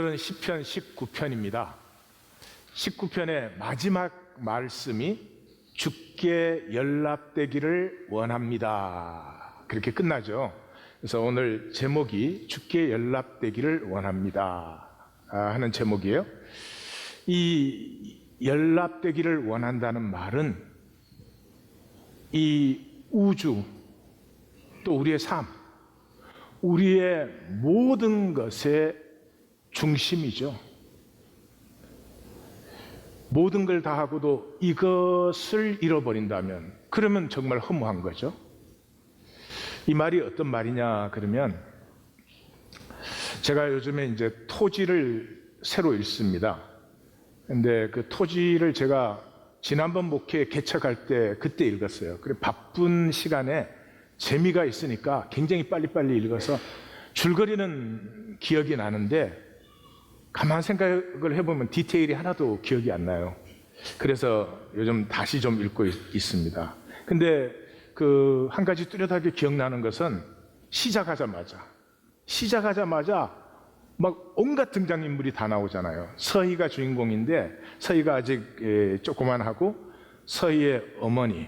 오늘은 시편 19편입니다. 19편의 마지막 말씀이 주께 연락되기를 원합니다. 그렇게 끝나죠. 그래서 오늘 제목이 주께 연락되기를 원합니다 하는 제목이에요. 이 연락되기를 원한다는 말은 이 우주 또 우리의 삶, 우리의 모든 것의 중심이죠. 모든 걸 다 하고도 이것을 잃어버린다면 그러면 정말 허무한 거죠. 이 말이 어떤 말이냐 그러면, 제가 요즘에 이제 토지를 새로 읽습니다. 근데 그 토지를 제가 지난번 목회 개척할 때 그때 읽었어요. 그래 바쁜 시간에 재미가 있으니까 굉장히 빨리빨리 읽어서 줄거리는 기억이 나는데 가만 생각을 해보면 디테일이 하나도 기억이 안 나요. 그래서 요즘 다시 좀 읽고 있습니다. 근데 그 한 가지 뚜렷하게 기억나는 것은 시작하자마자 막 온갖 등장인물이 다 나오잖아요. 서희가 주인공인데 서희가 아직 조그만하고 서희의 어머니,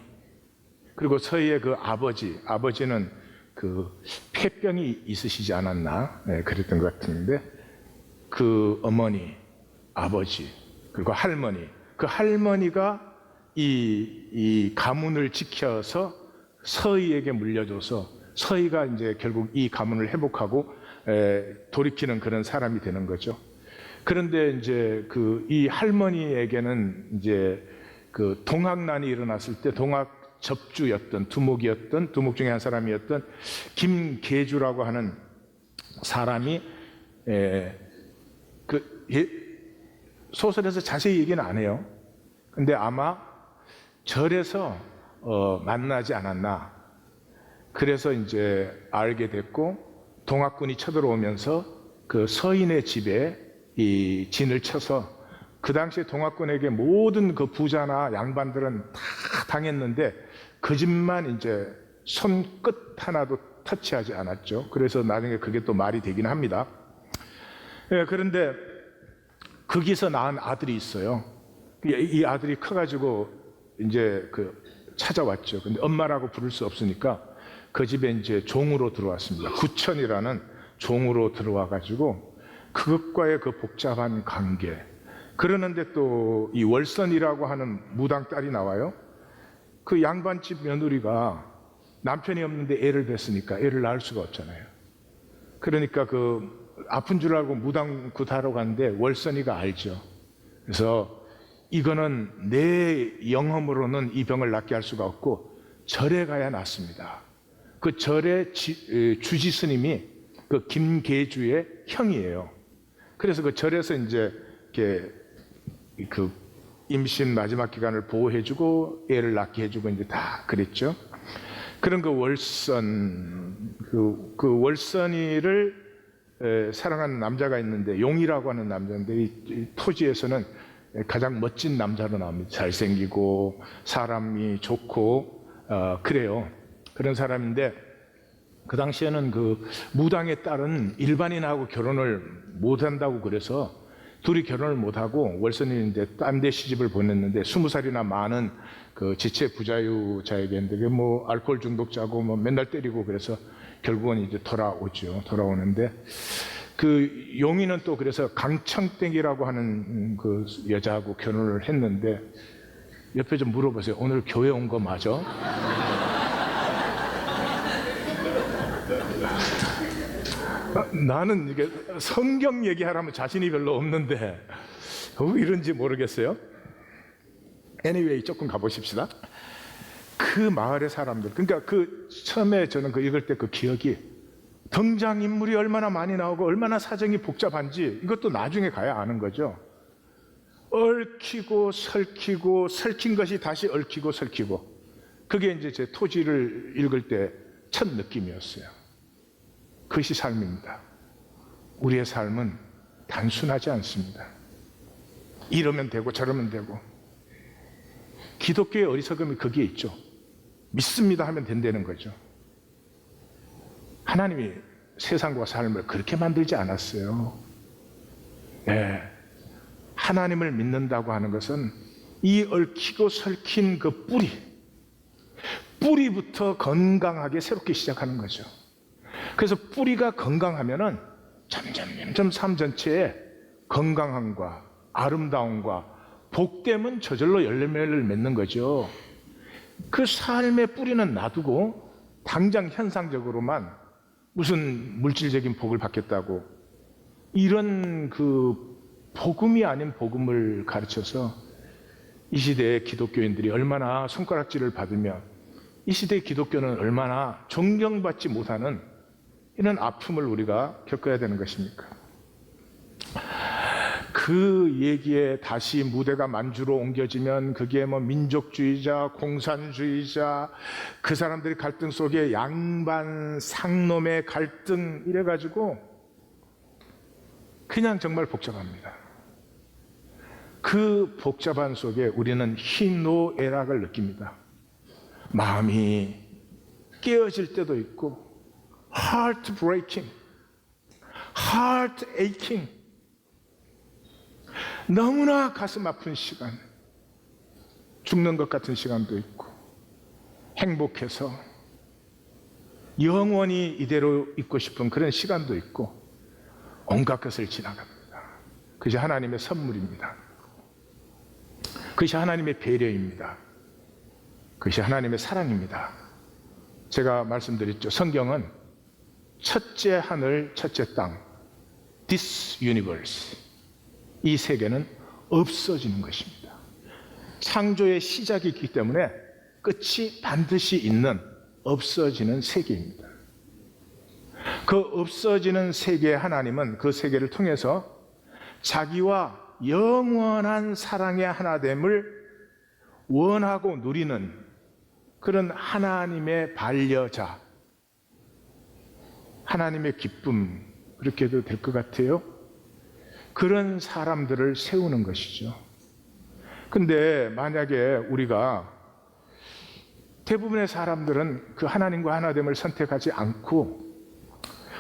그리고 서희의 그 아버지는 그 폐병이 있으시지 않았나, 그랬던 것 같은데 그 어머니, 아버지, 그리고 할머니, 그 할머니가 이 가문을 지켜서 서희에게 물려줘서 서희가 이제 결국 이 가문을 회복하고 돌이키는 그런 사람이 되는 거죠. 그런데 이제 그 이 할머니에게는 이제 그 동학난이 일어났을 때 동학 접주였던 두목 중에 한 사람이었던 김계주라고 하는 사람이 소설에서 자세히 얘기는 안 해요. 근데 아마 절에서 만나지 않았나. 그래서 이제 알게 됐고 동학군이 쳐들어오면서 그 서인의 집에 이 진을 쳐서, 그 당시에 동학군에게 모든 그 부자나 양반들은 다 당했는데 그 집만 이제 손끝 하나도 터치하지 않았죠. 그래서 나중에 그게 또 말이 되긴 합니다. 그런데 거기서 낳은 아들이 있어요. 이 아들이 커가지고 이제 찾아왔죠. 근데 엄마라고 부를 수 없으니까 그 집에 이제 종으로 들어왔습니다. 구천이라는 종으로 들어와가지고 그것과의 그 복잡한 관계. 그러는데 또 이 월선이라고 하는 무당 딸이 나와요. 그 양반집 며느리가 남편이 없는데 애를 뱄으니까 애를 낳을 수가 없잖아요. 그러니까 그 아픈 줄 알고 무당 굿하러 갔는데 월선이가 알죠. 그래서 이거는 내 영험으로는 이 병을 낫게 할 수가 없고 절에 가야 낫습니다. 그 절의 주지 스님이 그 김계주의 형이에요. 그래서 그 절에서 이제 이렇게 그 임신 마지막 기간을 보호해주고 애를 낳게 해주고 이제 다 그랬죠. 그런 그 월선, 그 월선이를 사랑하는 남자가 있는데, 용이라고 하는 남자인데 이 토지에서는 가장 멋진 남자로 나옵니다. 잘생기고 사람이 좋고 그래요. 그런 사람인데 그 당시에는 그 무당의 딸은 일반인하고 결혼을 못한다고 그래서 둘이 결혼을 못하고 월선이 이제 딴 데 시집을 보냈는데 20살이나 많은 그 지체 부자유자에게 했는데 뭐 알코올 중독자고 뭐 맨날 때리고 그래서 결국은 이제 돌아오는데 그 용인은 또 그래서 강청땡이라고 하는 그 여자하고 결혼을 했는데, 옆에 좀 물어보세요. 오늘 교회 온 거 맞아? 나는 이게 성경 얘기하라면 자신이 별로 없는데 왜 이런지 모르겠어요. anyway, 조금 가보십시다. 그 마을의 사람들, 그러니까 그 처음에 저는 그 읽을 때 그 기억이, 등장인물이 얼마나 많이 나오고 얼마나 사정이 복잡한지 이것도 나중에 가야 아는 거죠. 얽히고 설키고 설킨 것이 다시 얽히고 설키고, 그게 이제 제 토지를 읽을 때 첫 느낌이었어요. 그것이 삶입니다. 우리의 삶은 단순하지 않습니다. 이러면 되고 저러면 되고. 기독교의 어리석음이 거기에 있죠. 믿습니다 하면 된다는 거죠. 하나님이 세상과 삶을 그렇게 만들지 않았어요. 예, 하나님을 믿는다고 하는 것은 이 얽히고 설킨 그 뿌리부터 건강하게 새롭게 시작하는 거죠. 그래서 뿌리가 건강하면은 점점 삶 전체에 건강함과 아름다움과 복됨은 저절로 열매를 맺는 거죠. 그 삶의 뿌리는 놔두고 당장 현상적으로만 무슨 물질적인 복을 받겠다고 이런 그 복음이 아닌 복음을 가르쳐서 이 시대의 기독교인들이 얼마나 손가락질을 받으며 이 시대의 기독교는 얼마나 존경받지 못하는 이런 아픔을 우리가 겪어야 되는 것입니까? 그 얘기에 다시 무대가 만주로 옮겨지면 그게 뭐 민족주의자, 공산주의자, 그 사람들이 갈등 속에 양반, 상놈의 갈등 이래가지고 그냥 정말 복잡합니다. 그 복잡한 속에 우리는 희노애락을 느낍니다. 마음이 깨어질 때도 있고 heart breaking, heart aching, 너무나 가슴 아픈 시간, 죽는 것 같은 시간도 있고 행복해서 영원히 이대로 있고 싶은 그런 시간도 있고 온갖 것을 지나갑니다. 그것이 하나님의 선물입니다. 그것이 하나님의 배려입니다. 그것이 하나님의 사랑입니다. 제가 말씀드렸죠. 성경은 첫째 하늘, 첫째 땅, this universe, 이 세계는 없어지는 것입니다. 창조의 시작이 있기 때문에 끝이 반드시 있는 없어지는 세계입니다. 그 없어지는 세계의 하나님은 그 세계를 통해서 자기와 영원한 사랑의 하나됨을 원하고 누리는 그런 하나님의 반려자, 하나님의 기쁨, 그렇게 해도 될 것 같아요. 그런 사람들을 세우는 것이죠. 근데 만약에 우리가 대부분의 사람들은 그 하나님과 하나됨을 선택하지 않고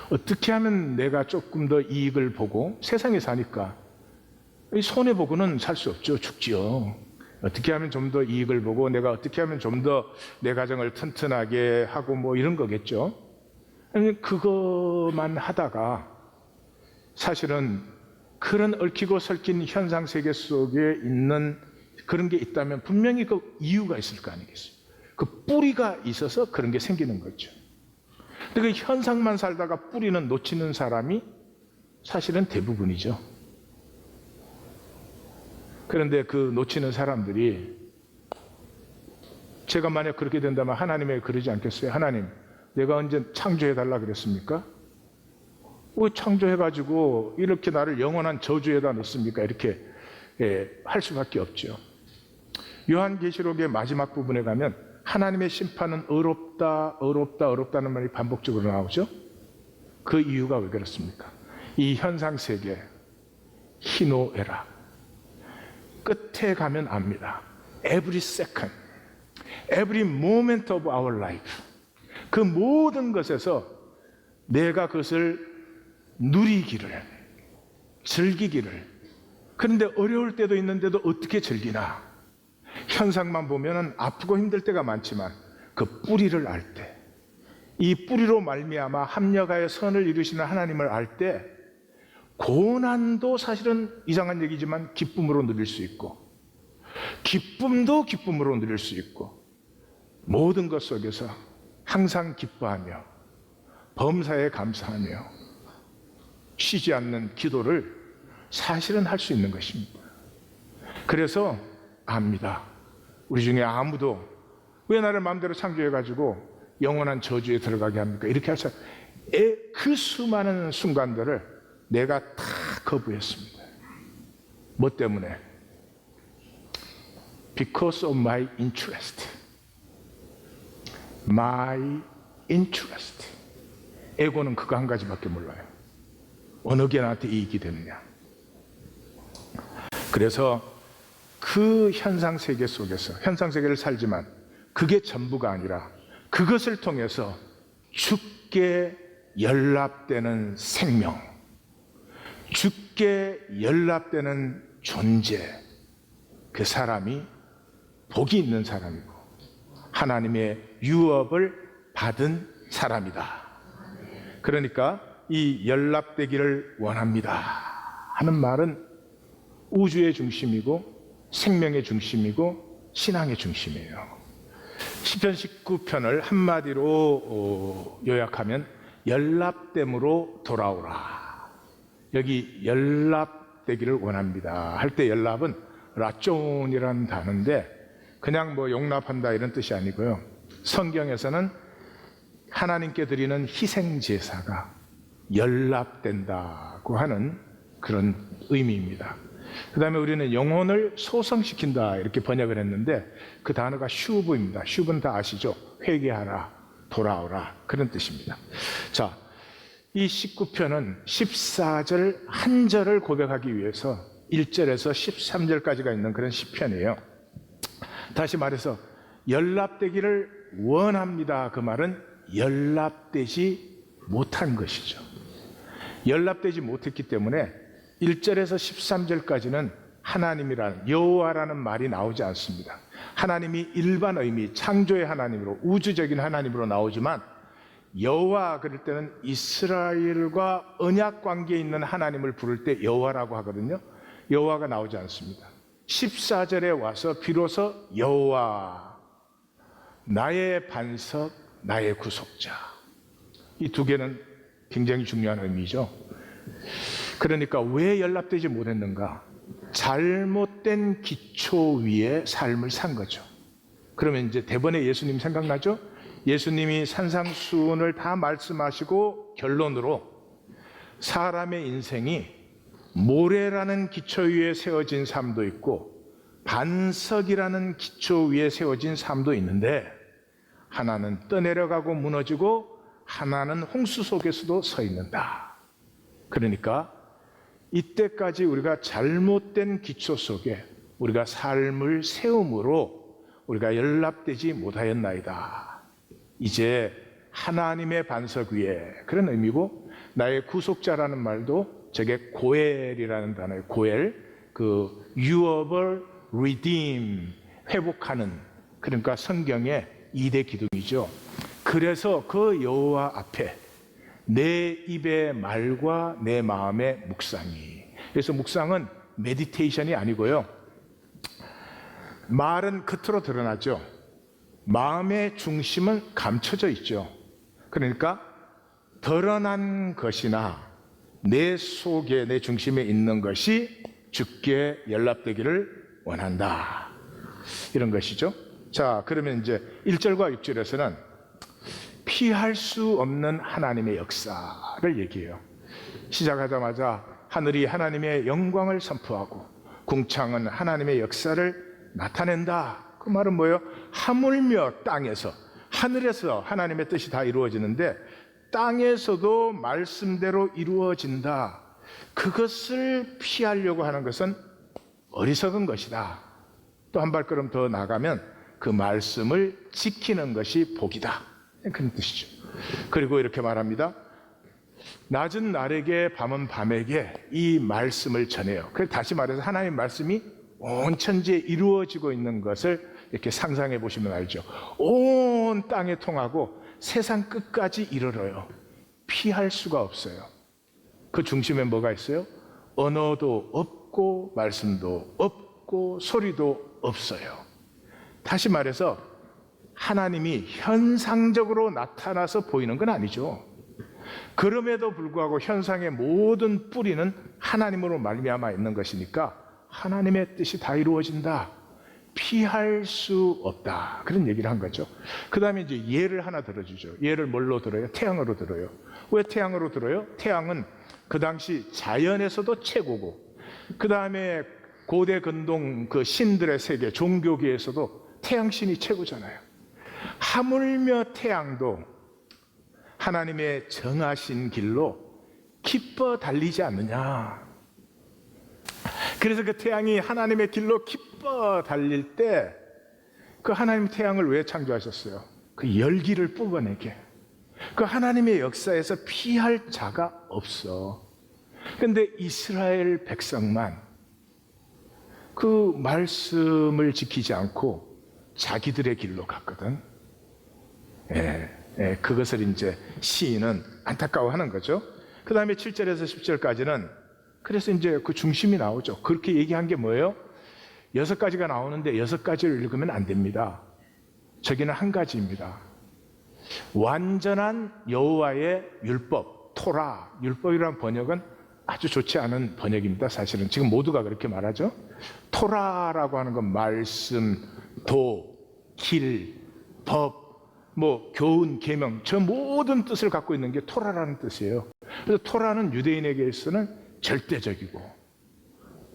어떻게 하면 내가 조금 더 이익을 보고 세상에 사니까 손해보고는 살 수 없죠. 죽지요. 어떻게 하면 좀 더 이익을 보고 내가 어떻게 하면 좀 더 내 가정을 튼튼하게 하고 뭐 이런 거겠죠. 그것만 하다가 사실은 그런 얽히고 설킨 현상 세계 속에 있는 그런 게 있다면 분명히 그 이유가 있을 거 아니겠어요. 그 뿌리가 있어서 그런 게 생기는 거죠. 근데 그 현상만 살다가 뿌리는 놓치는 사람이 사실은 대부분이죠. 그런데 그 놓치는 사람들이 제가 만약 그렇게 된다면 하나님에게 그러지 않겠어요? 하나님, 내가 언제 창조해달라 그랬습니까? 왜 창조해가지고 이렇게 나를 영원한 저주에다 넣습니까? 이렇게 할 수밖에 없죠. 요한계시록의 마지막 부분에 가면 하나님의 심판은 어렵다, 어렵다, 어렵다는 말이 반복적으로 나오죠. 그 이유가 왜 그렇습니까? 이 현상세계, 희노애락, 끝에 가면 압니다. Every second, every moment of our life, 그 모든 것에서 내가 그것을 누리기를, 즐기기를, 그런데 어려울 때도 있는데도 어떻게 즐기나? 현상만 보면은 아프고 힘들 때가 많지만 그 뿌리를 알 때, 이 뿌리로 말미암아 합력하여 선을 이루시는 하나님을 알 때 고난도 사실은 이상한 얘기지만 기쁨으로 누릴 수 있고 기쁨도 기쁨으로 누릴 수 있고 모든 것 속에서 항상 기뻐하며 범사에 감사하며 쉬지 않는 기도를 사실은 할 수 있는 것입니다. 그래서 압니다. 우리 중에 아무도 왜 나를 마음대로 창조해가지고 영원한 저주에 들어가게 합니까? 이렇게 해서 그 수많은 순간들을 내가 다 거부했습니다. 뭐 때문에? Because of my interest. My interest. 에고는 그거 한 가지밖에 몰라요. 어느 게 나한테 이익이 되느냐. 그래서 그 현상세계 속에서 현상세계를 살지만 그게 전부가 아니라 그것을 통해서 죽게 연락되는 생명, 주께 연락되는 존재, 그 사람이 복이 있는 사람이고 하나님의 유업을 받은 사람이다. 그러니까 이 연락되기를 원합니다 하는 말은 우주의 중심이고 생명의 중심이고 신앙의 중심이에요. 시편 19편을 한마디로 요약하면 연락됨으로 돌아오라. 여기 연락되기를 원합니다 할 때 연락은 라존이라는 단어인데 그냥 뭐 용납한다 이런 뜻이 아니고요. 성경에서는 하나님께 드리는 희생제사가 연락된다고 하는 그런 의미입니다. 그 다음에 우리는 영혼을 소성시킨다 이렇게 번역을 했는데 그 단어가 슈브입니다. 슈브는 다 아시죠? 회개하라, 돌아오라 그런 뜻입니다. 자, 이 19편은 14절 한 절을 고백하기 위해서 1절에서 13절까지가 있는 그런 시편이에요. 다시 말해서 연락되기를 원합니다. 그 말은 연락되지 못한 것이죠. 연락되지 못했기 때문에 1절에서 13절까지는 하나님이라는 여호와라는 말이 나오지 않습니다. 하나님이 일반 의미 창조의 하나님으로 우주적인 하나님으로 나오지만 여호와 그럴 때는 이스라엘과 언약 관계에 있는 하나님을 부를 때 여호와라고 하거든요. 여호와가 나오지 않습니다. 14절에 와서 비로소 여호와 나의 반석 나의 구속자, 이 두 개는 굉장히 중요한 의미죠. 그러니까 왜 연락되지 못했는가? 잘못된 기초 위에 삶을 산 거죠. 그러면 이제 대번에 예수님 생각나죠? 예수님이 산상수훈을 다 말씀하시고 결론으로 사람의 인생이 모래라는 기초 위에 세워진 삶도 있고 반석이라는 기초 위에 세워진 삶도 있는데 하나는 떠내려가고 무너지고 하나는 홍수 속에서도 서 있는다. 그러니까 이때까지 우리가 잘못된 기초 속에 우리가 삶을 세움으로 우리가 연락되지 못하였나이다. 이제 하나님의 반석 위에, 그런 의미고 나의 구속자라는 말도 저게 고엘이라는 단어예요. 고엘, 그 유업을 redeem, 회복하는, 그러니까 성경의 2대 기둥이죠. 그래서 그 여호와 앞에 내 입의 말과 내 마음의 묵상이, 그래서 묵상은 메디테이션이 아니고요, 말은 겉으로 드러나죠. 마음의 중심은 감춰져 있죠. 그러니까 드러난 것이나 내 속에 내 중심에 있는 것이 주께 연락되기를 원한다, 이런 것이죠. 자, 그러면 이제 1절과 6절에서는 피할 수 없는 하나님의 역사를 얘기해요. 시작하자마자 하늘이 하나님의 영광을 선포하고 궁창은 하나님의 역사를 나타낸다. 그 말은 뭐예요? 하물며 땅에서, 하늘에서 하나님의 뜻이 다 이루어지는데 땅에서도 말씀대로 이루어진다. 그것을 피하려고 하는 것은 어리석은 것이다. 또 한 발걸음 더 나가면 그 말씀을 지키는 것이 복이다, 그런 뜻이죠. 그리고 이렇게 말합니다. 낮은 날에게 밤은 밤에게 이 말씀을 전해요. 그래서 다시 말해서 하나님의 말씀이 온 천지에 이루어지고 있는 것을 이렇게 상상해 보시면 알죠. 온 땅에 통하고 세상 끝까지 이르러요. 피할 수가 없어요. 그 중심에 뭐가 있어요? 언어도 없고 말씀도 없고 소리도 없어요. 다시 말해서 하나님이 현상적으로 나타나서 보이는 건 아니죠. 그럼에도 불구하고 현상의 모든 뿌리는 하나님으로 말미암아 있는 것이니까 하나님의 뜻이 다 이루어진다. 피할 수 없다. 그런 얘기를 한 거죠. 그 다음에 이제 예를 하나 들어주죠. 예를 뭘로 들어요? 태양으로 들어요. 왜 태양으로 들어요? 태양은 그 당시 자연에서도 최고고, 그 다음에 고대 근동 그 신들의 세계, 종교계에서도 태양신이 최고잖아요. 하물며 태양도 하나님의 정하신 길로 기뻐 달리지 않느냐. 그래서 그 태양이 하나님의 길로 기뻐 달릴 때 그 하나님 태양을 왜 창조하셨어요? 그 열기를 뿜어내게. 그 하나님의 역사에서 피할 자가 없어. 근데 이스라엘 백성만 그 말씀을 지키지 않고 자기들의 길로 갔거든. 그것을 이제 시인은 안타까워하는 거죠. 그 다음에 7절에서 10절까지는 그래서 이제 그 중심이 나오죠. 그렇게 얘기한 게 뭐예요? 6가지가 나오는데 6가지를 읽으면 안 됩니다. 저기는 한 가지입니다. 완전한 여호와의 율법, 토라, 율법이라는 번역은 아주 좋지 않은 번역입니다. 사실은 지금 모두가 그렇게 말하죠. 토라라고 하는 건 말씀, 도, 길, 법, 뭐 교훈, 계명, 저 모든 뜻을 갖고 있는 게 토라라는 뜻이에요. 그래서 토라는 유대인에게서는 절대적이고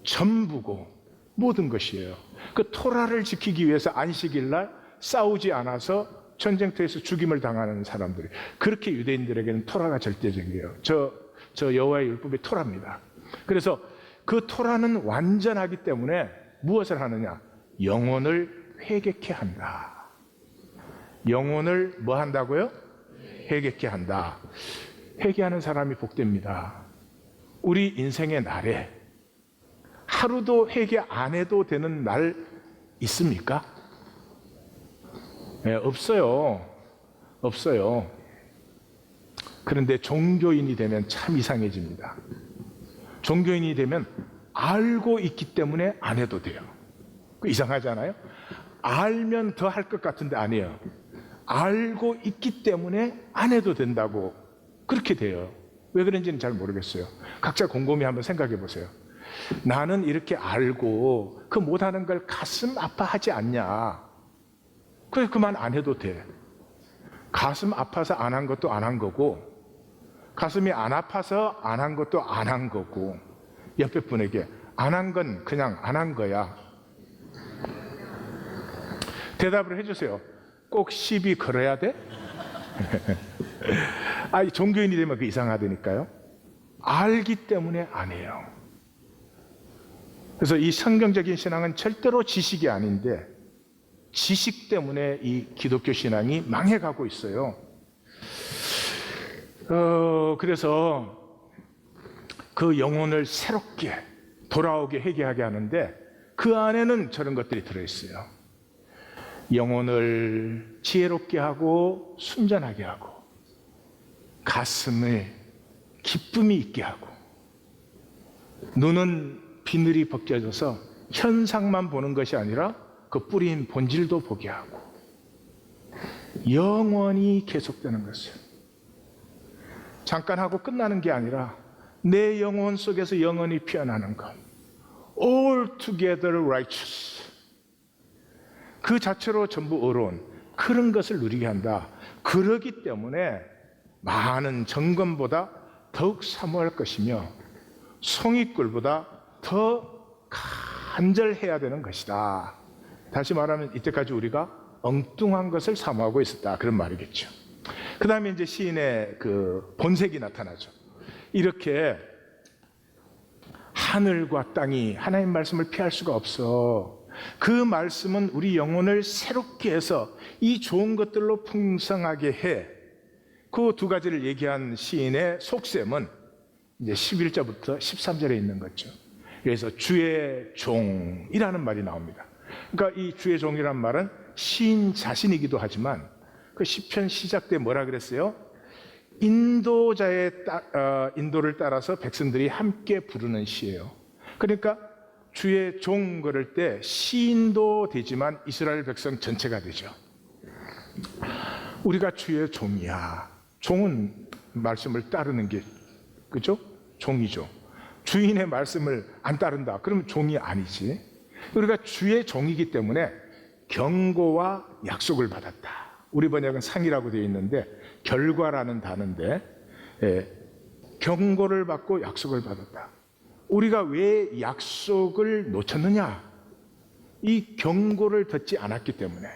전부고 모든 것이에요. 그 토라를 지키기 위해서 안식일 날 싸우지 않아서 전쟁터에서 죽임을 당하는 사람들이, 그렇게 유대인들에게는 토라가 절대적이에요. 저 여호와의 율법이 토라입니다. 그래서 그 토라는 완전하기 때문에 무엇을 하느냐? 영혼을 회개케 한다. 영혼을 뭐 한다고요? 회개케 한다. 회개하는 사람이 복됩니다. 우리 인생의 날에 하루도 회개 안 해도 되는 날 있습니까? 네, 없어요. 없어요. 그런데 종교인이 되면 참 이상해집니다. 종교인이 되면 알고 있기 때문에 안 해도 돼요. 이상하잖아요? 알면 더 할 것 같은데 안 해요. 알고 있기 때문에 안 해도 된다고 그렇게 돼요. 왜 그런지는 잘 모르겠어요. 각자 곰곰이 한번 생각해 보세요. 나는 이렇게 알고 그 못하는 걸 가슴 아파하지 않냐? 그래, 그만 안 해도 돼. 가슴 아파서 안 한 것도 안 한 거고, 가슴이 안 아파서 안 한 것도 안 한 거고, 옆에 분에게 안 한 건 그냥 안 한 거야. 대답을 해주세요. 꼭 시비 걸어야 돼? 아니, 종교인이 되면 그 이상하다니까요. 알기 때문에 안 해요. 그래서 이 성경적인 신앙은 절대로 지식이 아닌데 지식 때문에 이 기독교 신앙이 망해가고 있어요. 그래서 그 영혼을 새롭게 돌아오게 회개하게 하는데 그 안에는 저런 것들이 들어있어요. 영혼을 지혜롭게 하고 순전하게 하고 가슴을 기쁨이 있게 하고 눈은 비늘이 벗겨져서 현상만 보는 것이 아니라 그 뿌린 본질도 보게 하고 영원히 계속되는 것을 잠깐 하고 끝나는 게 아니라 내 영혼 속에서 영원히 피어나는 것, altogether righteous, 그 자체로 전부 의로운 그런 것을 누리게 한다. 그러기 때문에 많은 정금보다 더욱 사모할 것이며 송이꿀보다 더 간절해야 되는 것이다. 다시 말하면 이때까지 우리가 엉뚱한 것을 사모하고 있었다, 그런 말이겠죠. 그 다음에 이제 시인의 그 본색이 나타나죠. 이렇게 하늘과 땅이 하나님 말씀을 피할 수가 없어. 그 말씀은 우리 영혼을 새롭게 해서 이 좋은 것들로 풍성하게 해. 그 두 가지를 얘기한 시인의 속셈은 이제 11절부터 13절에 있는 거죠. 그래서 주의 종이라는 말이 나옵니다. 그러니까 이 주의 종이란 말은 시인 자신이기도 하지만 그 시편 시작 때 뭐라 그랬어요? 인도자의 인도를 따라서 백성들이 함께 부르는 시예요. 그러니까 주의 종 그럴 때 시인도 되지만 이스라엘 백성 전체가 되죠. 우리가 주의 종이야. 종은 말씀을 따르는 게, 그죠? 종이죠. 주인의 말씀을 안 따른다, 그러면 종이 아니지. 우리가 주의 종이기 때문에 경고와 약속을 받았다. 우리 번역은 상이라고 되어 있는데 결과라는 단어인데, 경고를 받고 약속을 받았다. 우리가 왜 약속을 놓쳤느냐? 이 경고를 듣지 않았기 때문에.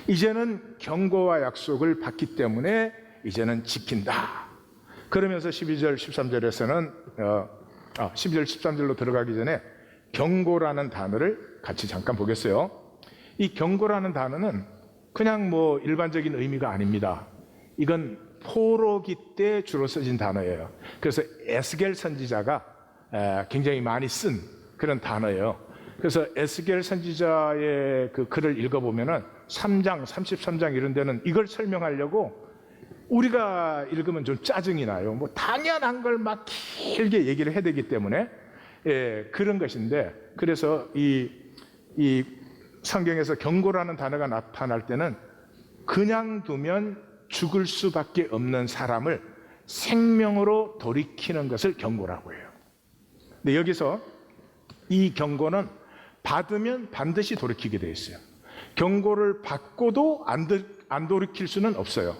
이제는 경고와 약속을 받기 때문에 이제는 지킨다. 그러면서 12절 13절에서는 12절 13절로 들어가기 전에 경고라는 단어를 같이 잠깐 보겠어요. 이 경고라는 단어는 그냥 뭐 일반적인 의미가 아닙니다. 이건 포로기 때 주로 써진 단어예요. 그래서 에스겔 선지자가 굉장히 많이 쓴 그런 단어예요. 그래서 에스겔 선지자의 그 글을 읽어보면은 3장, 33장 이런 데는 이걸 설명하려고 우리가 읽으면 좀 짜증이 나요. 뭐 당연한 걸 막 길게 얘기를 해야 되기 때문에 그런 것인데, 그래서 이 성경에서 경고라는 단어가 나타날 때는 그냥 두면 죽을 수밖에 없는 사람을 생명으로 돌이키는 것을 경고라고 해요. 근데 여기서 이 경고는 받으면 반드시 돌이키게 돼 있어요. 경고를 받고도 안 돌이킬 수는 없어요.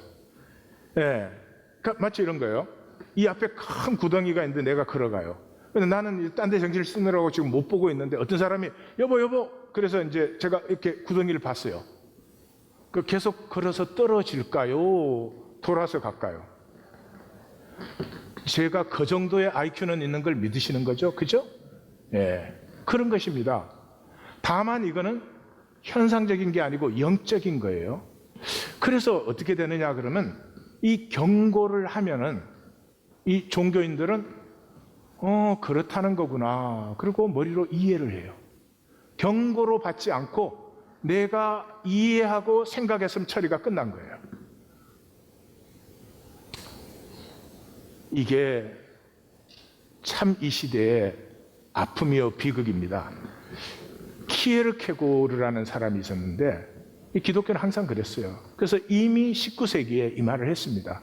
그러니까 마치 이런 거예요. 이 앞에 큰 구덩이가 있는데 내가 걸어가요. 근데 나는 딴 데 정신을 쓰느라고 지금 못 보고 있는데 어떤 사람이 여보 그래서 이제 제가 이렇게 구덩이를 봤어요. 그 계속 걸어서 떨어질까요? 돌아서 갈까요? 제가 그 정도의 IQ는 있는 걸 믿으시는 거죠? 그죠? 그런 것입니다. 다만 이거는 현상적인 게 아니고 영적인 거예요. 그래서 어떻게 되느냐 그러면 이 경고를 하면은 이 종교인들은 그렇다는 거구나. 그리고 머리로 이해를 해요. 경고로 받지 않고 내가 이해하고 생각했으면 처리가 끝난 거예요. 이게 참 이 시대의 아픔이요 비극입니다. 키에르케고르라는 사람이 있었는데 이 기독교는 항상 그랬어요. 그래서 이미 19세기에 이 말을 했습니다.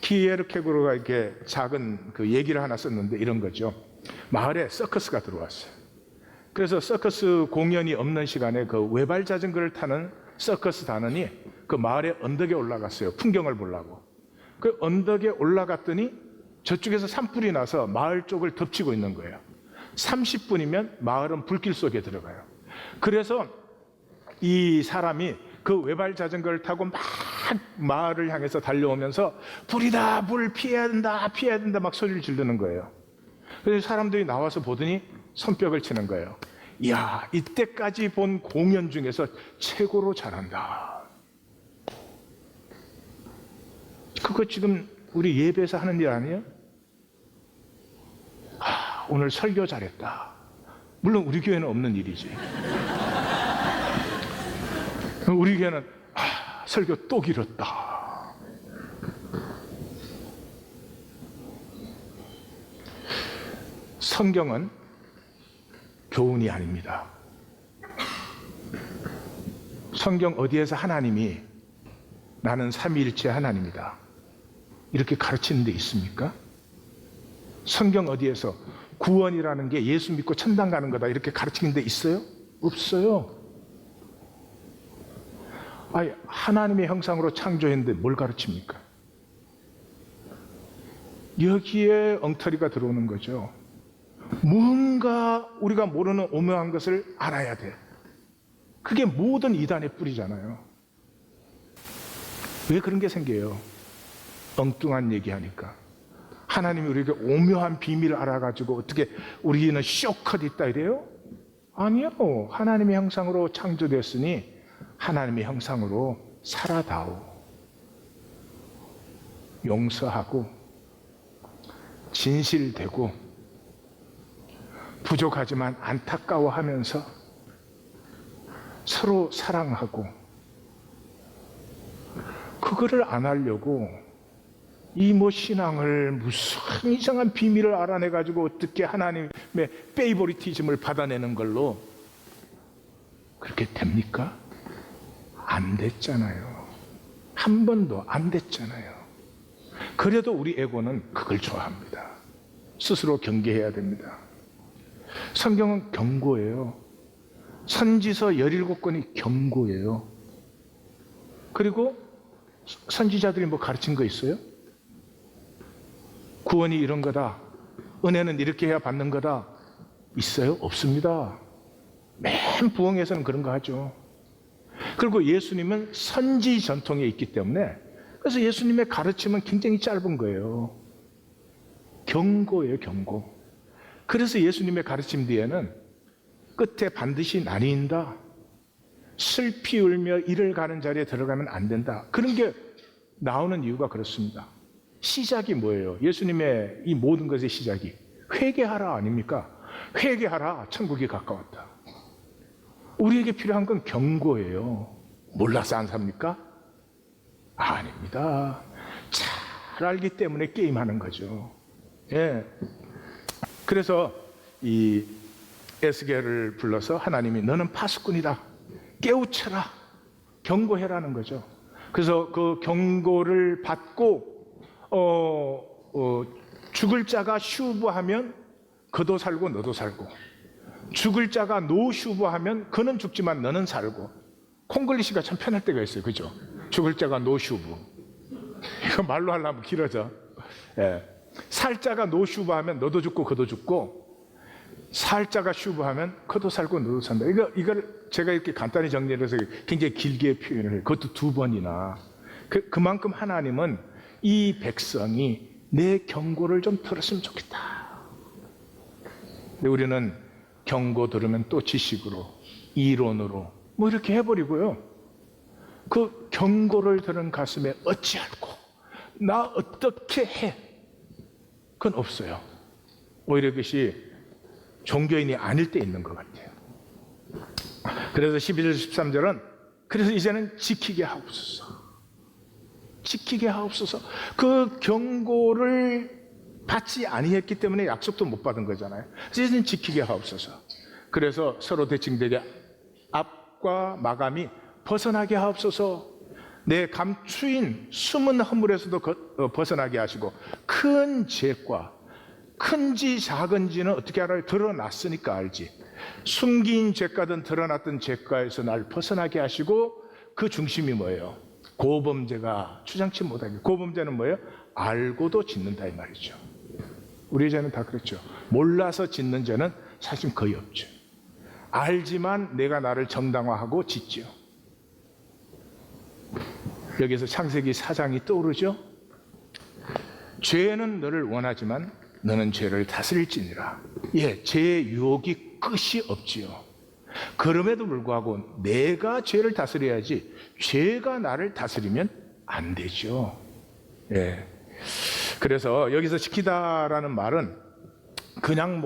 키에르케고르가 이렇게 작은 그 얘기를 하나 썼는데 이런 거죠. 마을에 서커스가 들어왔어요. 그래서 서커스 공연이 없는 시간에 그 외발 자전거를 타는 서커스 단원이 그 마을의 언덕에 올라갔어요. 풍경을 보려고. 그 언덕에 올라갔더니 저쪽에서 산불이 나서 마을 쪽을 덮치고 있는 거예요. 30분이면 마을은 불길 속에 들어가요. 그래서 이 사람이 그 외발 자전거를 타고 막 마을을 향해서 달려오면서 불이다, 불 피해야 된다, 피해야 된다 막 소리를 지르는 거예요. 그래서 사람들이 나와서 보더니 손뼉을 치는 거예요. 이야, 이때까지 본 공연 중에서 최고로 잘한다. 그거 지금 우리 예배에서 하는 일 아니에요? 오늘 설교 잘했다. 물론 우리 교회는 없는 일이지. 우리 교회는 설교 또 길었다. 성경은 교훈이 아닙니다. 성경 어디에서 하나님이 나는 삼위일체 하나님이다 이렇게 가르치는 데 있습니까? 성경 어디에서 구원이라는 게 예수 믿고 천당 가는 거다 이렇게 가르치는 데 있어요? 없어요. 아니, 하나님의 형상으로 창조했는데 뭘 가르칩니까? 여기에 엉터리가 들어오는 거죠. 뭔가 우리가 모르는 오묘한 것을 알아야 돼. 그게 모든 이단의 뿌리잖아요. 왜 그런 게 생겨요? 엉뚱한 얘기하니까. 하나님이 우리에게 오묘한 비밀을 알아가지고 어떻게 우리는 쇼컷 있다 이래요? 아니요. 하나님의 형상으로 창조됐으니 하나님의 형상으로 살아다오. 용서하고 진실되고 부족하지만 안타까워하면서 서로 사랑하고, 그거를 안 하려고 이 신앙을 무슨 이상한 비밀을 알아내가지고 어떻게 하나님의 페이보리티즘을 받아내는 걸로 그렇게 됩니까? 안 됐잖아요. 한 번도 안 됐잖아요. 그래도 우리 에고는 그걸 좋아합니다. 스스로 경계해야 됩니다. 성경은 경고예요. 선지서 17권이 경고예요. 그리고 선지자들이 뭐 가르친 거 있어요? 구원이 이런 거다. 은혜는 이렇게 해야 받는 거다. 있어요? 없습니다. 맨 부흥에서는 그런 거 하죠. 그리고 예수님은 선지 전통에 있기 때문에, 그래서 예수님의 가르침은 굉장히 짧은 거예요. 경고예요, 경고. 그래서 예수님의 가르침 뒤에는 끝에 반드시 나뉜다. 슬피 울며 이를 가는 자리에 들어가면 안 된다. 그런 게 나오는 이유가 그렇습니다. 시작이 뭐예요? 예수님의 이 모든 것의 시작이 회개하라 아닙니까? 회개하라, 천국이 가까웠다. 우리에게 필요한 건 경고예요. 몰라서 안 삽니까? 아닙니다. 잘 알기 때문에 게임하는 거죠. 예. 그래서 이 에스겔을 불러서 하나님이 너는 파수꾼이다, 깨우쳐라, 경고해라는 거죠. 그래서 그 경고를 받고 죽을 자가 슈브하면 그도 살고 너도 살고, 죽을 자가 노 슈브하면 그는 죽지만 너는 살고. 콩글리시가 참 편할 때가 있어요, 그죠? 죽을 자가 노 슈브, 이거 말로 하려면 길어져. 예. 살 자가 노 슈브하면 너도 죽고 그도 죽고, 살 자가 슈브하면 그도 살고 너도 산다. 이걸 제가 이렇게 간단히 정리해서 굉장히 길게 표현을 해요. 그것도 2번이나. 그만큼 하나님은 이 백성이 내 경고를 좀 들었으면 좋겠다. 근데 우리는 경고 들으면 또 지식으로, 이론으로 뭐 이렇게 해버리고요. 그 경고를 들은 가슴에 어찌할꼬, 나 어떻게 해, 그건 없어요. 오히려 그것이 종교인이 아닐 때 있는 것 같아요. 그래서 11절 13절은 그래서 이제는 지키게 하옵소서, 지키게 하옵소서. 그 경고를 받지 아니했기 때문에 약속도 못 받은 거잖아요. 이제는 지키게 하옵소서. 그래서 서로 대칭되게 앞과 마감이 벗어나게 하옵소서. 내 감추인 숨은 허물에서도 벗어나게 하시고, 큰 죄과, 큰지 작은지는 어떻게 알아요? 드러났으니까 알지. 숨긴 죄가든 드러났던 죄가에서 날 벗어나게 하시고, 그 중심이 뭐예요? 고범죄가 추장치 못하게. 고범죄는 뭐예요? 알고도 짓는다 이 말이죠. 우리 죄는 다 그렇죠. 몰라서 짓는 죄는 사실 거의 없죠. 알지만 내가 나를 정당화하고 짓죠. 여기서 창세기 4장이 떠오르죠. 죄는 너를 원하지만 너는 죄를 다스릴지니라. 예, 죄의 유혹이 끝이 없지요. 그럼에도 불구하고 내가 죄를 다스려야지 죄가 나를 다스리면 안 되죠. 예. 그래서 여기서 지키다라는 말은 그냥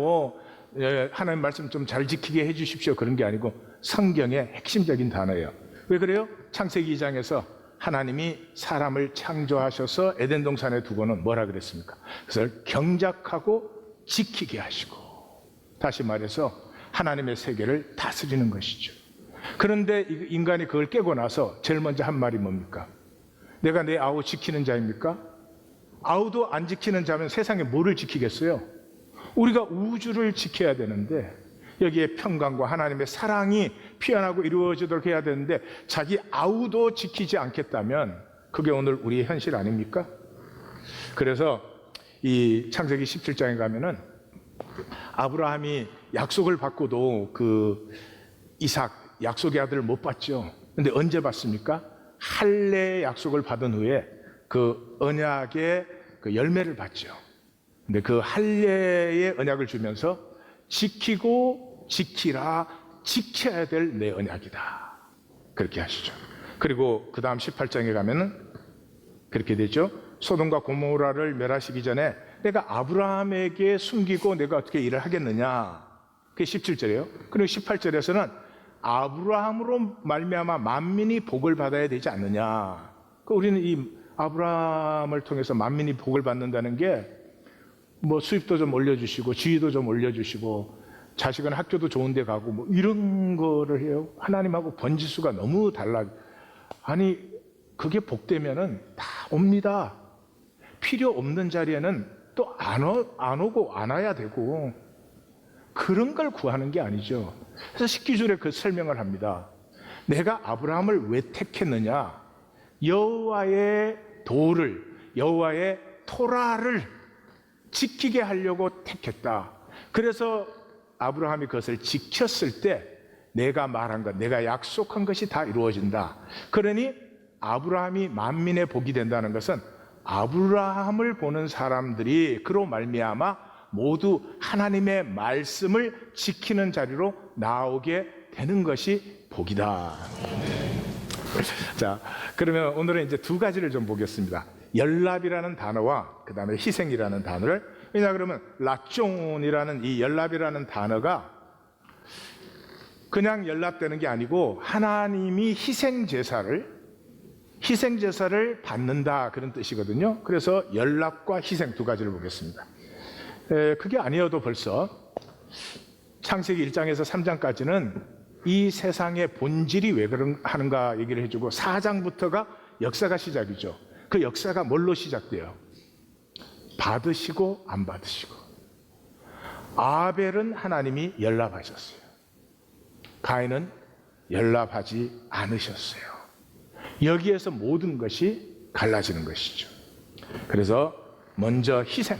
하나님 말씀 좀 잘 지키게 해주십시오 그런 게 아니고 성경의 핵심적인 단어예요. 왜 그래요? 창세기 2장에서 하나님이 사람을 창조하셔서 에덴 동산에 두고는 뭐라 그랬습니까? 그것을 경작하고 지키게 하시고, 다시 말해서 하나님의 세계를 다스리는 것이죠. 그런데 인간이 그걸 깨고 나서 제일 먼저 한 말이 뭡니까? 내가 내 아우 지키는 자입니까? 아우도 안 지키는 자면 세상에 뭐를 지키겠어요? 우리가 우주를 지켜야 되는데, 여기에 평강과 하나님의 사랑이 피어나고 이루어지도록 해야 되는데 자기 아우도 지키지 않겠다면 그게 오늘 우리의 현실 아닙니까? 그래서 이 창세기 17장에 가면은 아브라함이 약속을 받고도 그 이삭 약속의 아들을 못 받죠. 근데 언제 받습니까? 할례의 약속을 받은 후에 그 언약의 그 열매를 받죠. 근데 그 할례의 언약을 주면서 지키고 지키라, 지켜야 될 내 언약이다, 그렇게 하시죠. 그리고 그 다음 18장에 가면은 그렇게 되죠. 소돔과 고모라를 멸하시기 전에 내가 아브라함에게 숨기고 내가 어떻게 일을 하겠느냐, 그게 17절이에요. 그리고 18절에서는 아브라함으로 말미암아 만민이 복을 받아야 되지 않느냐. 우리는 이 아브라함을 통해서 만민이 복을 받는다는 게 수입도 좀 올려주시고 지위도 좀 올려주시고 자식은 학교도 좋은 데 가고 이런 거를 해요. 하나님하고 번지수가 너무 달라. 아니 그게 복되면은 다 옵니다. 필요 없는 자리에는 또 안 오고 안 와야 되고, 그런 걸 구하는 게 아니죠. 그래서 19절에 그 설명을 합니다. 내가 아브라함을 왜 택했느냐? 여호와의 도를, 여호와의 토라를 지키게 하려고 택했다. 그래서 아브라함이 그것을 지켰을 때 내가 말한 것, 내가 약속한 것이 다 이루어진다. 그러니 아브라함이 만민의 복이 된다는 것은 아브라함을 보는 사람들이 그로 말미암아 모두 하나님의 말씀을 지키는 자리로 나오게 되는 것이 복이다. 자, 그러면 오늘은 이제 두 가지를 좀 보겠습니다. 연합이라는 단어와 그 다음에 희생이라는 단어를, 왜냐 그러면 라존이라는 이 연합이라는 단어가 그냥 연합되는 게 아니고 하나님이 희생제사를 받는다, 그런 뜻이거든요. 그래서 연합과 희생 두 가지를 보겠습니다. 그게 아니어도 벌써 창세기 1장에서 3장까지는 이 세상의 본질이 왜 하는가 얘기를 해주고, 4장부터가 역사가 시작이죠. 그 역사가 뭘로 시작돼요? 받으시고 안 받으시고. 아벨은 하나님이 연합하셨어요. 가인은 연합하지 않으셨어요. 여기에서 모든 것이 갈라지는 것이죠. 그래서 먼저 희생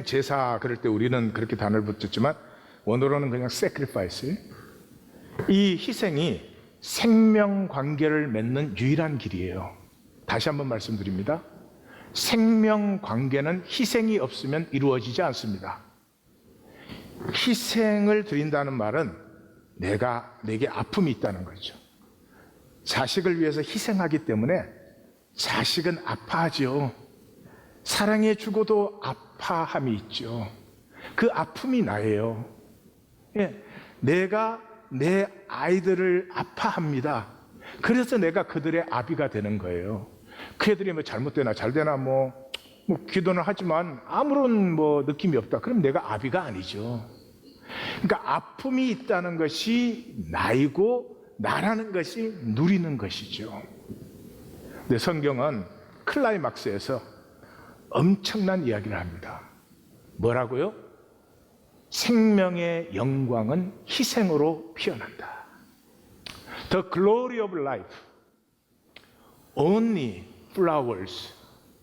제사, 그럴 때 우리는 그렇게 단어를 붙였지만 원어로는 그냥 sacrifice. 이 희생이 생명 관계를 맺는 유일한 길이에요. 다시 한번 말씀드립니다. 생명 관계는 희생이 없으면 이루어지지 않습니다. 희생을 드린다는 말은 내게 아픔이 있다는 거죠. 자식을 위해서 희생하기 때문에 자식은 아파하죠. 사랑해 주고도 아파함이 있죠. 그 아픔이 나예요. 예, 내가 내 아이들을 아파합니다. 그래서 내가 그들의 아비가 되는 거예요. 그 애들이 뭐 잘못되나 잘되나 뭐 기도는 하지만 아무런 느낌이 없다. 그럼 내가 아비가 아니죠. 그러니까 아픔이 있다는 것이 나이고 나라는 것이 누리는 것이죠. 근데 성경은 클라이막스에서 엄청난 이야기를 합니다. 뭐라고요? 생명의 영광은 희생으로 피어난다. The glory of life only flowers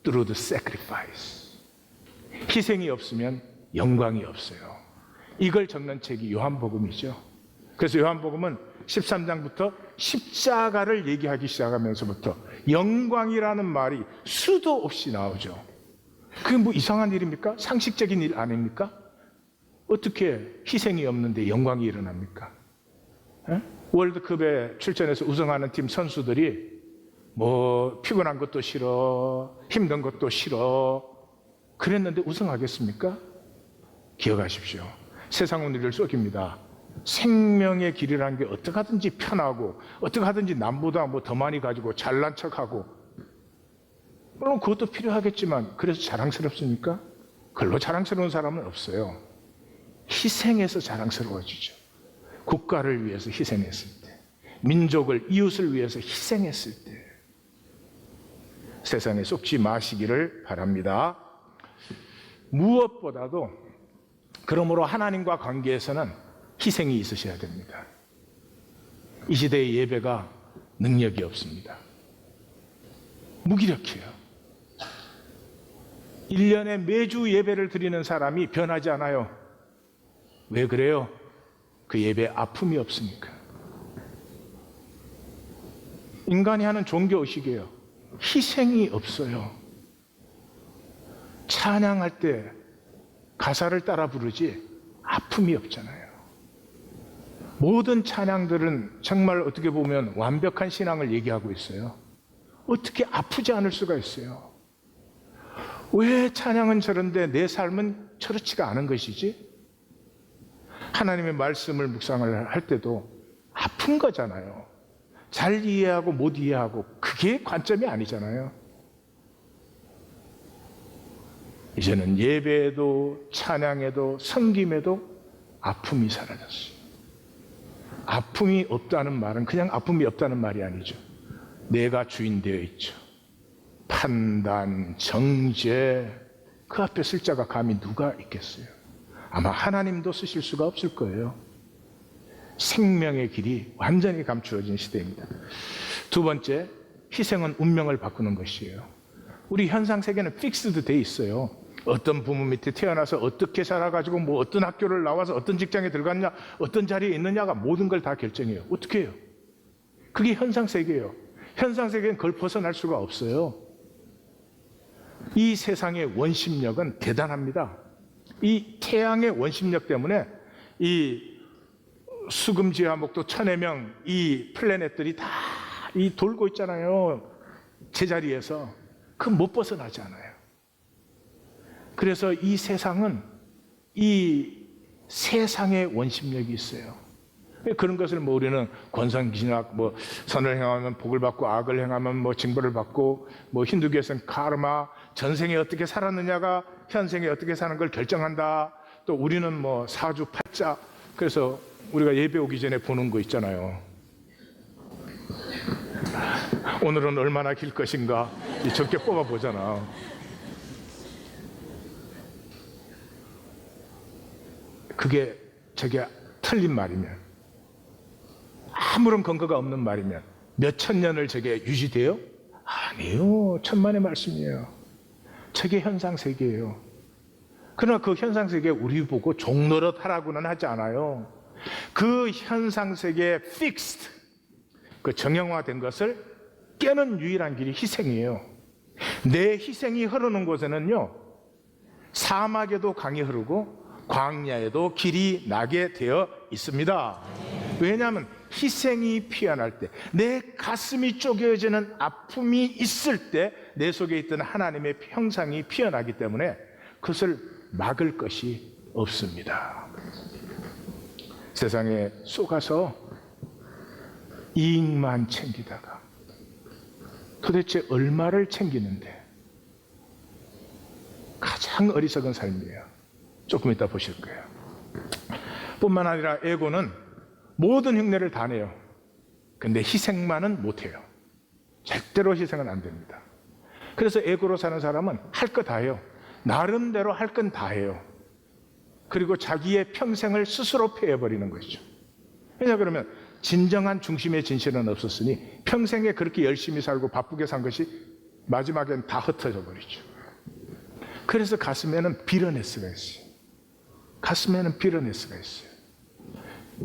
through the sacrifice. 희생이 없으면 영광이 없어요. 이걸 적는 책이 요한복음이죠. 그래서 요한복음은 13장부터 십자가를 얘기하기 시작하면서부터 영광이라는 말이 수도 없이 나오죠. 그게 뭐 이상한 일입니까? 상식적인 일 아닙니까? 어떻게 희생이 없는데 영광이 일어납니까? 에? 월드컵에 출전해서 우승하는 팀 선수들이 피곤한 것도 싫어, 힘든 것도 싫어, 그랬는데 우승하겠습니까? 기억하십시오. 세상은 우리를 속입니다. 생명의 길이라는 게 어떻게 하든지 편하고 어떻게 하든지 남보다 더 많이 가지고 잘난 척하고, 물론 그것도 필요하겠지만 그래서 자랑스럽습니까? 그걸로 자랑스러운 사람은 없어요. 희생해서 자랑스러워지죠. 국가를 위해서 희생했을 때, 민족을, 이웃을 위해서 희생했을 때. 세상에 속지 마시기를 바랍니다. 무엇보다도 그러므로 하나님과 관계에서는 희생이 있으셔야 됩니다. 이 시대의 예배가 능력이 없습니다. 무기력해요. 1년에 매주 예배를 드리는 사람이 변하지 않아요. 왜 그래요? 그 예배에 아픔이 없으니까. 인간이 하는 종교의식이에요. 희생이 없어요. 찬양할 때 가사를 따라 부르지 아픔이 없잖아요. 모든 찬양들은 정말 어떻게 보면 완벽한 신앙을 얘기하고 있어요. 어떻게 아프지 않을 수가 있어요? 왜 찬양은 저런데 내 삶은 저렇지가 않은 것이지? 하나님의 말씀을 묵상을 할 때도 아픈 거잖아요. 잘 이해하고 못 이해하고, 그게 관점이 아니잖아요. 이제는 예배에도 찬양에도 섬김에도 아픔이 사라졌어요. 아픔이 없다는 말은 그냥 아픔이 없다는 말이 아니죠. 내가 주인 되어 있죠. 판단, 정죄, 그 앞에 쓸 자가 감히 누가 있겠어요? 아마 하나님도 쓰실 수가 없을 거예요. 생명의 길이 완전히 감추어진 시대입니다. 두 번째, 희생은 운명을 바꾸는 것이에요. 우리 현상 세계는 픽스드 돼 있어요. 어떤 부모 밑에 태어나서 어떻게 살아가지고 어떤 학교를 나와서 어떤 직장에 들어갔냐, 어떤 자리에 있느냐가 모든 걸 다 결정해요. 어떻게 해요? 그게 현상 세계예요. 현상 세계는 그걸 벗어날 수가 없어요. 이 세상의 원심력은 대단합니다. 이 태양의 원심력 때문에 이 수금지와 목도 천의 명 이 플래닛들이 다 이 돌고 있잖아요. 제자리에서. 그 못 벗어나지 않아요. 그래서 이 세상은 이 세상의 원심력이 있어요. 그런 것을 뭐 우리는 권선징악, 뭐 선을 행하면 복을 받고 악을 행하면 뭐 징벌을 받고, 뭐 힌두교에서는 카르마, 전생에 어떻게 살았느냐가 현생에 어떻게 사는 걸 결정한다. 또 우리는 뭐 사주팔자. 그래서 우리가 예배 오기 전에 보는 거 있잖아요. 오늘은 얼마나 길 것인가 적게 뽑아 보잖아. 그게 저게 틀린 말이면, 아무런 근거가 없는 말이면 몇천 년을 저게 유지돼요? 아니요. 천만의 말씀이에요. 저게 현상세계예요. 그러나 그 현상세계 우리 보고 종노릇 하라고는 하지 않아요. 그 현상세계에 fixed, 그 정형화된 것을 깨는 유일한 길이 희생이에요. 내 희생이 흐르는 곳에는요, 사막에도 강이 흐르고 광야에도 길이 나게 되어 있습니다. 왜냐하면 희생이 피어날 때, 내 가슴이 쪼개지는 아픔이 있을 때 내 속에 있던 하나님의 형상이 피어나기 때문에 그것을 막을 것이 없습니다. 세상에 속아서 이익만 챙기다가 도대체 얼마를 챙기는데, 가장 어리석은 삶이에요. 조금 이따 보실 거예요. 뿐만 아니라 에고는 모든 흉내를 다 내요. 근데 희생만은 못해요. 절대로 희생은 안 됩니다. 그래서 에고로 사는 사람은 할 거 다 해요. 나름대로 할 건 다 해요. 그리고 자기의 평생을 스스로 패해버리는 것이죠. 왜냐 그러면 진정한 중심의 진실은 없었으니 평생에 그렇게 열심히 살고 바쁘게 산 것이 마지막엔 다 흩어져 버리죠. 그래서 가슴에는 비러네스가 있어요. 가슴에는 비러네스가 있어요.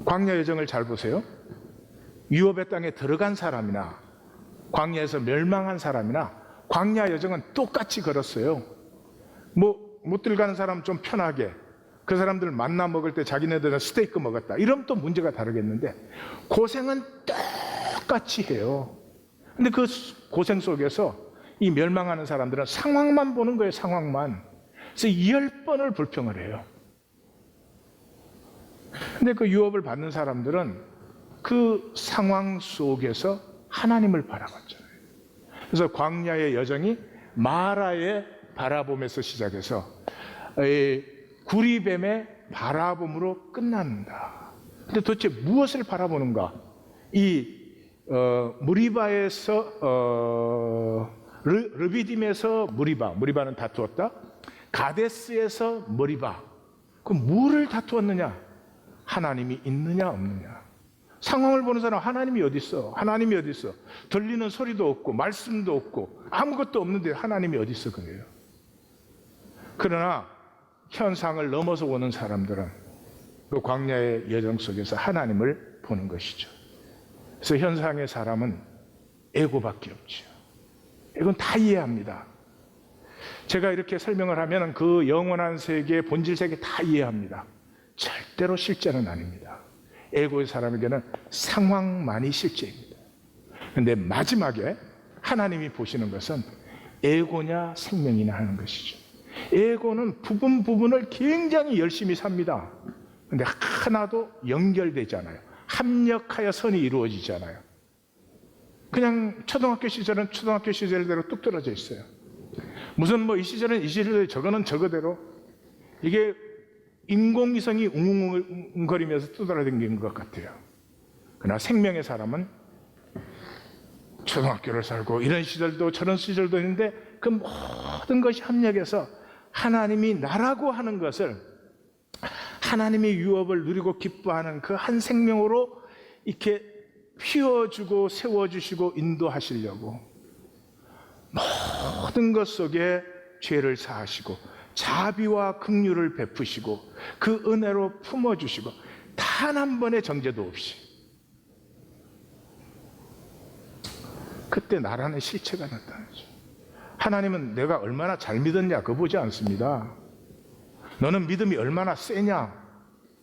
광야 여정을 잘 보세요. 유업의 땅에 들어간 사람이나 광야에서 멸망한 사람이나 광야 여정은 똑같이 걸었어요. 뭐 못 들어가는 사람 좀 편하게, 그 사람들 만나 먹을 때 자기네들은 스테이크 먹었다 이러면 또 문제가 다르겠는데, 고생은 똑같이 해요. 근데 그 고생 속에서 이 멸망하는 사람들은 상황만 보는 거예요. 상황만. 그래서 10번을 불평을 해요. 근데 그 유업을 받는 사람들은 그 상황 속에서 하나님을 바라봤잖아요. 그래서 광야의 여정이 마라의 바라봄에서 시작해서 구리뱀의 바라봄으로 끝난다. 근데 도대체 무엇을 바라보는가? 이 무리바에서 르비딤에서 무리바는 다투었다. 가데스에서 무리바. 그럼 뭐를 다투었느냐? 하나님이 있느냐 없느냐. 상황을 보는 사람, 하나님이 어디 있어? 하나님이 어디 있어? 들리는 소리도 없고 말씀도 없고 아무것도 없는데 하나님이 어디 있어? 그래요. 그러나 현상을 넘어서 오는 사람들은 그 광야의 여정 속에서 하나님을 보는 것이죠. 그래서 현상의 사람은 에고밖에 없죠. 이건 다 이해합니다. 제가 이렇게 설명을 하면 그 영원한 세계, 본질 세계 다 이해합니다. 절대로 실제는 아닙니다. 에고의 사람에게는 상황만이 실제입니다. 그런데 마지막에 하나님이 보시는 것은 에고냐 생명이냐 하는 것이죠. 에고는 부분을 굉장히 열심히 삽니다. 그런데 하나도 연결되지 않아요. 합력하여 선이 이루어지지 않아요. 그냥 초등학교 시절은 초등학교 시절대로 뚝 떨어져 있어요. 무슨 뭐 이 시절은 이 시절에 저거는 저거대로, 이게 인공위성이 웅웅거리면서 떠돌아다니는 것 같아요. 그러나 생명의 사람은 초등학교를 살고 이런 시절도 저런 시절도 있는데 그 모든 것이 합력해서 하나님이 나라고 하는 것을, 하나님의 유업을 누리고 기뻐하는 그 한 생명으로 이렇게 피워주고 세워주시고 인도하시려고 모든 것 속에 죄를 사하시고 자비와 긍휼을 베푸시고 그 은혜로 품어주시고 단 한 번의 정죄도 없이, 그때 나라는 실체가 나타나죠. 하나님은 내가 얼마나 잘 믿었냐 그거 보지 않습니다. 너는 믿음이 얼마나 세냐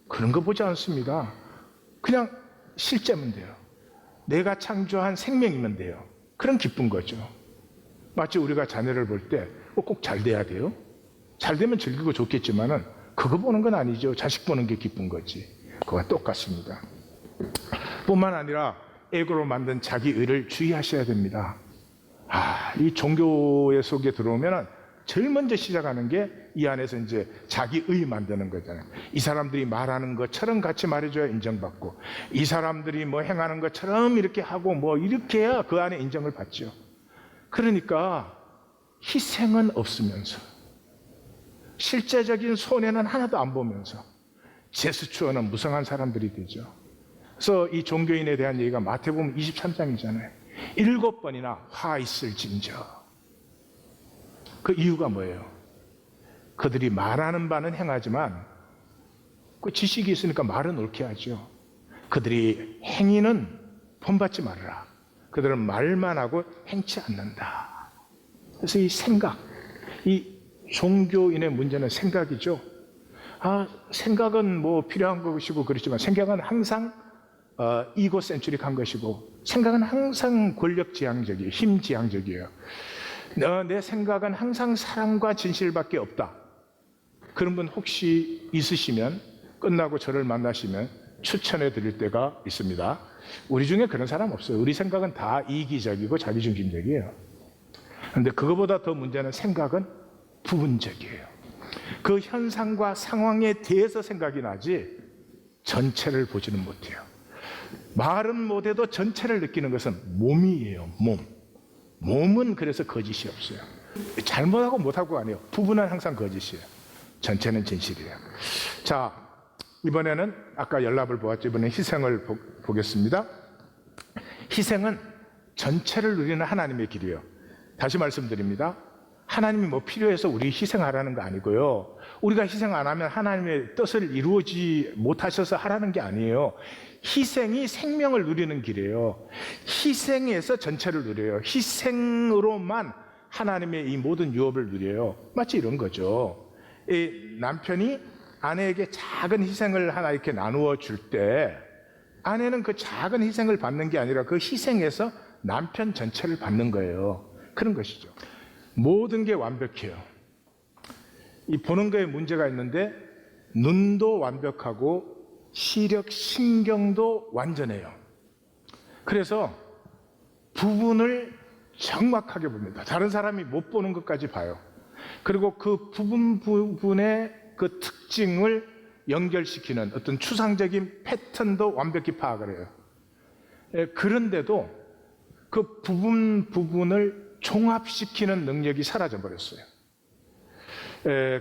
그런 거 보지 않습니다. 그냥 실제면 돼요. 내가 창조한 생명이면 돼요. 그런 기쁜 거죠. 마치 우리가 자녀를 볼 때 꼭 잘 돼야 돼요. 잘 되면 즐기고 좋겠지만은 그거 보는 건 아니죠. 자식 보는 게 기쁜 거지. 그거와 똑같습니다. 뿐만 아니라 에고로 만든 자기 의를 주의하셔야 됩니다. 이 종교의 속에 들어오면은 제일 먼저 시작하는 게 이 안에서 이제 자기 의 만드는 거잖아요. 이 사람들이 말하는 것처럼 같이 말해줘야 인정받고, 이 사람들이 뭐 행하는 것처럼 이렇게 하고 뭐 이렇게 해야 그 안에 인정을 받죠. 그러니까 희생은 없으면서, 실제적인 손해는 하나도 안 보면서 제스처는 무성한 사람들이 되죠. 그래서 이 종교인에 대한 얘기가 마태복음 23장이잖아요. 7번이나 화 있을진저. 그 이유가 뭐예요? 그들이 말하는 바는 행하지만 그 지식이 있으니까 말은 옳게 하죠. 그들이 행위는 본받지 말아라. 그들은 말만 하고 행치 않는다. 그래서 이 생각, 이 종교인의 문제는 생각이죠. 생각은 뭐 필요한 것이고 그렇지만 생각은 항상 이고센트릭한 것이고, 생각은 항상 권력지향적이에요. 힘지향적이에요. 내 생각은 항상 사랑과 진실밖에 없다. 그런 분 혹시 있으시면 끝나고 저를 만나시면 추천해 드릴 때가 있습니다. 우리 중에 그런 사람 없어요. 우리 생각은 다 이기적이고 자기중심적이에요. 그런데 그거보다 더 문제는 생각은 부분적이에요. 그 현상과 상황에 대해서 생각이 나지 전체를 보지는 못해요. 말은 못해도 전체를 느끼는 것은 몸이에요. 몸은 그래서 거짓이 없어요. 잘못하고 못하고 아니에요. 부분은 항상 거짓이에요. 전체는 진실이에요. 자, 이번에는 아까 연락을 보았죠. 이번엔 희생을 보겠습니다. 희생은 전체를 누리는 하나님의 길이에요. 다시 말씀드립니다. 하나님이 뭐 필요해서 우리 희생하라는 거 아니고요. 우리가 희생 안 하면 하나님의 뜻을 이루지 못하셔서 하라는 게 아니에요. 희생이 생명을 누리는 길이에요. 희생에서 전체를 누려요. 희생으로만 하나님의 이 모든 유업을 누려요. 마치 이런 거죠. 이 남편이 아내에게 작은 희생을 하나 이렇게 나누어 줄 때, 아내는 그 작은 희생을 받는 게 아니라 그 희생에서 남편 전체를 받는 거예요. 그런 것이죠. 모든 게 완벽해요. 이 보는 거에 문제가 있는데 눈도 완벽하고 시력, 신경도 완전해요. 그래서 부분을 정확하게 봅니다. 다른 사람이 못 보는 것까지 봐요. 그리고 그 부분의 그 특징을 연결시키는 어떤 추상적인 패턴도 완벽히 파악을 해요. 그런데도 그 부분을 종합시키는 능력이 사라져 버렸어요.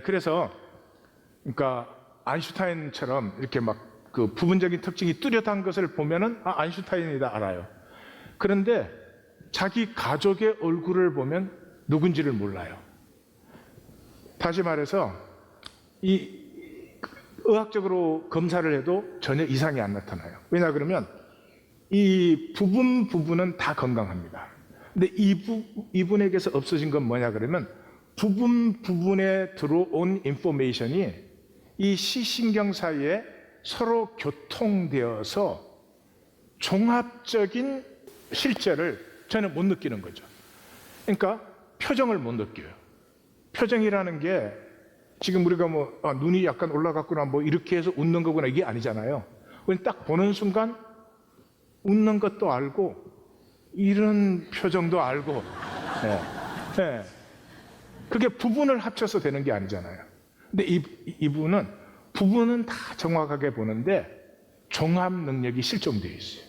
그래서 그러니까 아인슈타인처럼 이렇게 막 그 부분적인 특징이 뚜렷한 것을 보면은 아인슈타인이다 알아요. 그런데 자기 가족의 얼굴을 보면 누군지를 몰라요. 다시 말해서 이 의학적으로 검사를 해도 전혀 이상이 안 나타나요. 왜냐 그러면 이 부분은 다 건강합니다. 근데 이분에게서 없어진 건 뭐냐 그러면 부분에 들어온 인포메이션이 이 시신경 사이에 서로 교통되어서 종합적인 실제를 전혀 못 느끼는 거죠. 그러니까 표정을 못 느껴요. 표정이라는 게 지금 우리가 뭐 눈이 약간 올라갔구나 뭐 이렇게 해서 웃는 거구나 이게 아니잖아요. 그냥 딱 보는 순간 웃는 것도 알고 이런 표정도 알고 그게 부분을 합쳐서 되는 게 아니잖아요. 근데 이분은 부분은 다 정확하게 보는데 종합 능력이 실종되어 있어요.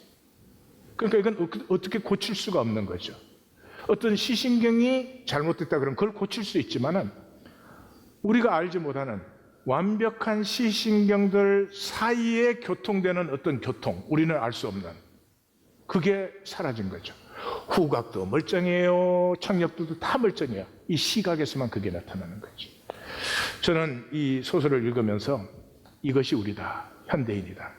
그러니까 이건 어떻게 고칠 수가 없는 거죠. 어떤 시신경이 잘못됐다 그러면 그걸 고칠 수 있지만은 우리가 알지 못하는 완벽한 시신경들 사이에 교통되는 어떤 교통, 우리는 알 수 없는 그게 사라진 거죠. 후각도 멀쩡해요. 청력도 다 멀쩡해요. 이 시각에서만 그게 나타나는 거죠. 저는 이 소설을 읽으면서 이것이 우리다. 현대인이다.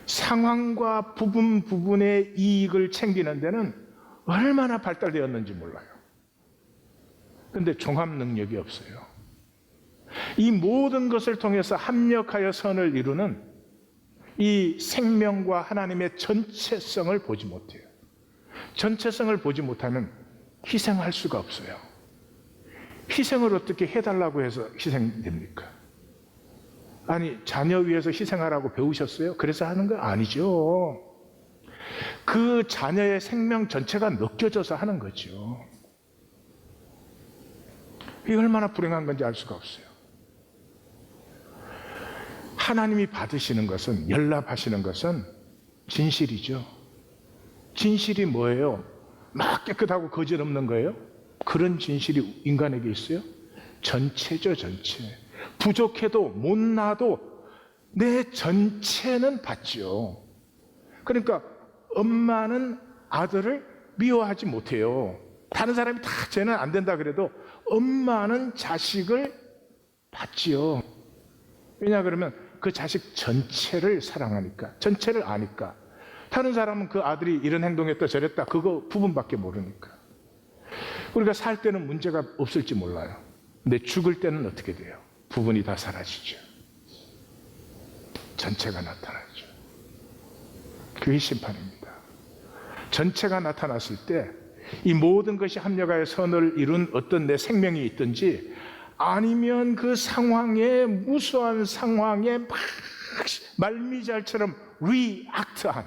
상황과 부분의 이익을 챙기는 데는 얼마나 발달되었는지 몰라요. 그런데 종합 능력이 없어요. 이 모든 것을 통해서 합력하여 선을 이루는 이 생명과 하나님의 전체성을 보지 못해요. 전체성을 보지 못하면 희생할 수가 없어요. 희생을 어떻게 해달라고 해서 희생됩니까? 아니, 자녀 위해서 희생하라고 배우셨어요? 그래서 하는 거 아니죠. 그 자녀의 생명 전체가 느껴져서 하는 거죠. 이게 얼마나 불행한 건지 알 수가 없어요. 하나님이 받으시는 것은, 연락하시는 것은 진실이죠. 진실이 뭐예요? 막 깨끗하고 거짓 없는 거예요? 그런 진실이 인간에게 있어요? 전체죠, 전체. 부족해도 못나도 내 전체는 받지요. 그러니까 엄마는 아들을 미워하지 못해요. 다른 사람이 다 쟤는 안 된다 그래도 엄마는 자식을 받지요. 왜냐 그러면 그 자식 전체를 사랑하니까, 전체를 아니까. 다른 사람은 그 아들이 이런 행동했다 저랬다 그거 부분밖에 모르니까. 우리가 살 때는 문제가 없을지 몰라요. 근데 죽을 때는 어떻게 돼요? 부분이 다 사라지죠. 전체가 나타나죠. 그게 심판입니다. 전체가 나타났을 때 이 모든 것이 합력하여 선을 이룬 어떤 내 생명이 있든지, 아니면 그 상황에, 무수한 상황에 막 말미잘처럼 리액트한,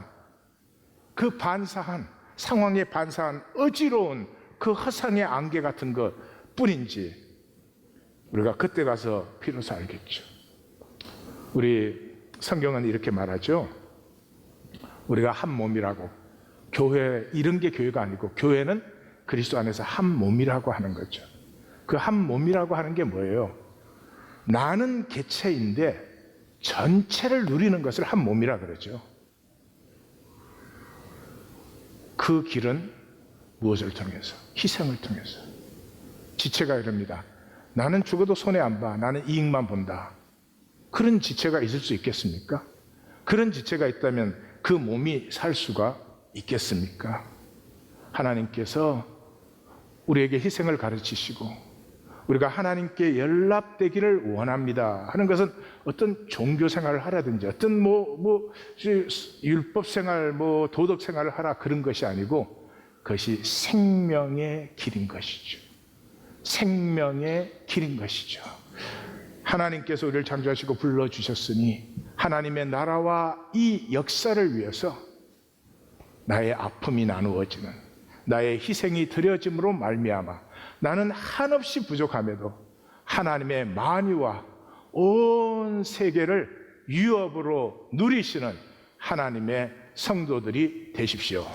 그 반사한, 상황에 반사한 어지러운 그 허상의 안개 같은 것 뿐인지 우리가 그때 가서 비로소 알겠죠. 우리 성경은 이렇게 말하죠. 우리가 한 몸이라고. 교회, 이런 게 교회가 아니고 교회는 그리스도 안에서 한 몸이라고 하는 거죠. 그 한 몸이라고 하는 게 뭐예요? 나는 개체인데 전체를 누리는 것을 한 몸이라 그러죠. 그 길은 무엇을 통해서? 희생을 통해서. 지체가 이럽니다. 나는 죽어도 손해 안 봐. 나는 이익만 본다. 그런 지체가 있을 수 있겠습니까? 그런 지체가 있다면 그 몸이 살 수가 있겠습니까? 하나님께서 우리에게 희생을 가르치시고 우리가 하나님께 연락되기를 원합니다 하는 것은 어떤 종교 생활을 하라든지 어떤 율법 생활, 도덕 생활을 하라 그런 것이 아니고, 그것이 생명의 길인 것이죠. 생명의 길인 것이죠. 하나님께서 우리를 창조하시고 불러주셨으니 하나님의 나라와 이 역사를 위해서 나의 아픔이 나누어지는, 나의 희생이 드려짐으로 말미암아 나는 한없이 부족함에도 하나님의 만유와 온 세계를 유업으로 누리시는 하나님의 성도들이 되십시오.